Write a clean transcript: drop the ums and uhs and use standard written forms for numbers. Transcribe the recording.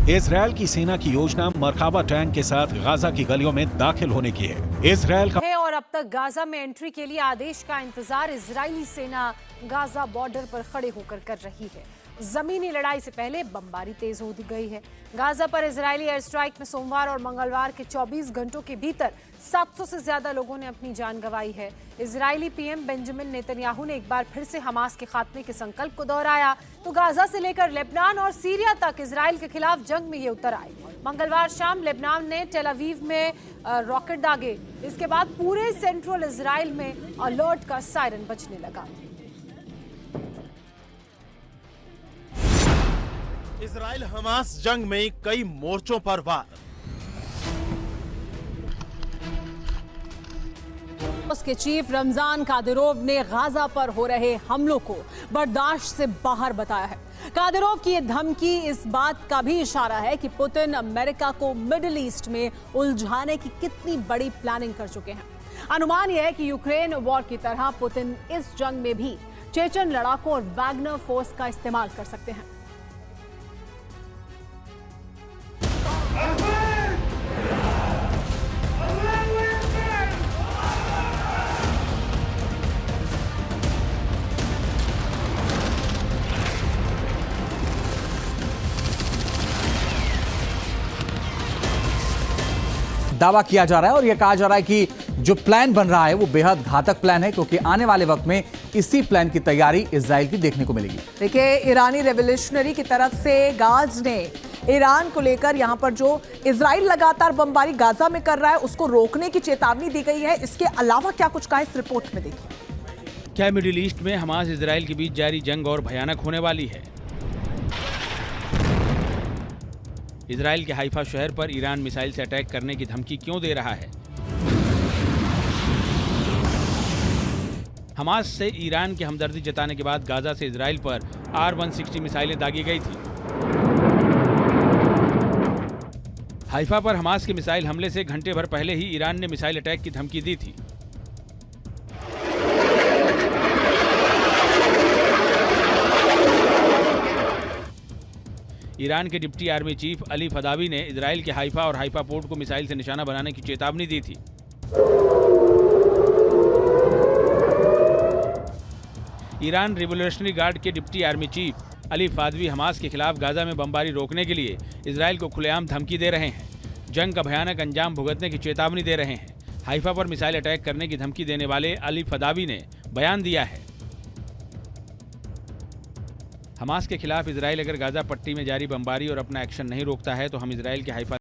Israel की सेना की योजना मरकाबा टैंक के साथ गाजा की गलियों में दाखिल होने की है। इजरायल का और अब तक गाजा में एंट्री के लिए आदेश का इंतजार इजरायली सेना गाजा बॉर्डर पर खड़े होकर कर रही है। जमीनी लड़ाई से पहले बमबारी तेज हो गई है। गाजा पर इजरायली एयर स्ट्राइक में सोमवार और मंगलवार के 24 घंटों के भीतर 700 से ज्यादा लोगों ने अपनी जान गंवाई है। इजरायली पीएम बेंजामिन नेतन्याहू ने एक बार फिर से हमास के खात्मे के संकल्प को दोहराया तो गाजा से लेकर लेबनान और सीरिया तक इजराइल के खिलाफ जंग में ये उतर आए। मंगलवार शाम लेबनान ने टेल अवीव में रॉकेट दागे। इसके बाद पूरे सेंट्रल इजराइल में अलर्ट का सायरन बजने लगा। इजराइल हमास जंग में कई मोर्चों पर वार। उसके चीफ रमजान कादिरोव ने गाजा पर हो रहे हमलों को बर्दाश्त से बाहर बताया है। कादिरोव की यह धमकी इस बात का भी इशारा है कि पुतिन अमेरिका को मिडिल ईस्ट में उलझाने की कितनी बड़ी प्लानिंग कर चुके हैं। अनुमान यह है कि यूक्रेन वॉर की तरह पुतिन इस जंग में भी चेचन लड़ाकों और वैगनर फोर्स का इस्तेमाल कर सकते हैं। दावा किया जा रहा है और यह कहा जा रहा है कि जो प्लान बन रहा है वो बेहद घातक प्लान है, क्योंकि आने वाले वक्त में इसी प्लान की तैयारी इजराइल की देखने को मिलेगी। देखिए, ईरानी रेवोल्यूशनरी की तरफ से गाज ने ईरान को लेकर यहां पर जो इजराइल लगातार बमबारी गाजा में कर रहा है उसको रोकने की चेतावनी दी गई है। इसके अलावा क्या कुछ कहा इस रिपोर्ट में देखिए। क्या मिडिल ईस्ट में हमास इजराइल के बीच जारी जंग और भयानक होने वाली है? इजराइल के हाइफा शहर पर ईरान मिसाइल से अटैक करने की धमकी क्यों दे रहा है? हमास से ईरान की हमदर्दी जताने के बाद गाजा से इजराइल पर R-160 मिसाइलें दागी गई थी। हाइफा पर हमास के मिसाइल हमले से घंटे भर पहले ही ईरान ने मिसाइल अटैक की धमकी दी थी। ईरान के डिप्टी आर्मी चीफ अली फदावी ने इजराइल के हाइफा और हाइफा पोर्ट को मिसाइल से निशाना बनाने की चेतावनी दी थी। ईरान रिवोल्यूशनरी गार्ड के deputy army chief Ali Fadavi Hamas के खिलाफ गाजा में बमबारी रोकने के लिए इजराइल को खुलेआम धमकी दे रहे हैं। जंग का भयानक अंजाम भुगतने की चेतावनी दे रहे हैं। हाइफा पर मिसाइल अटैक करने की धमकी देने वाले अली फदावी ने बयान दिया है। हमास के खिलाफ इजराइल अगर गाजा पट्टी में जारी बमबारी और अपना एक्शन नहीं रोकता है तो हम इजराइल के हाइफा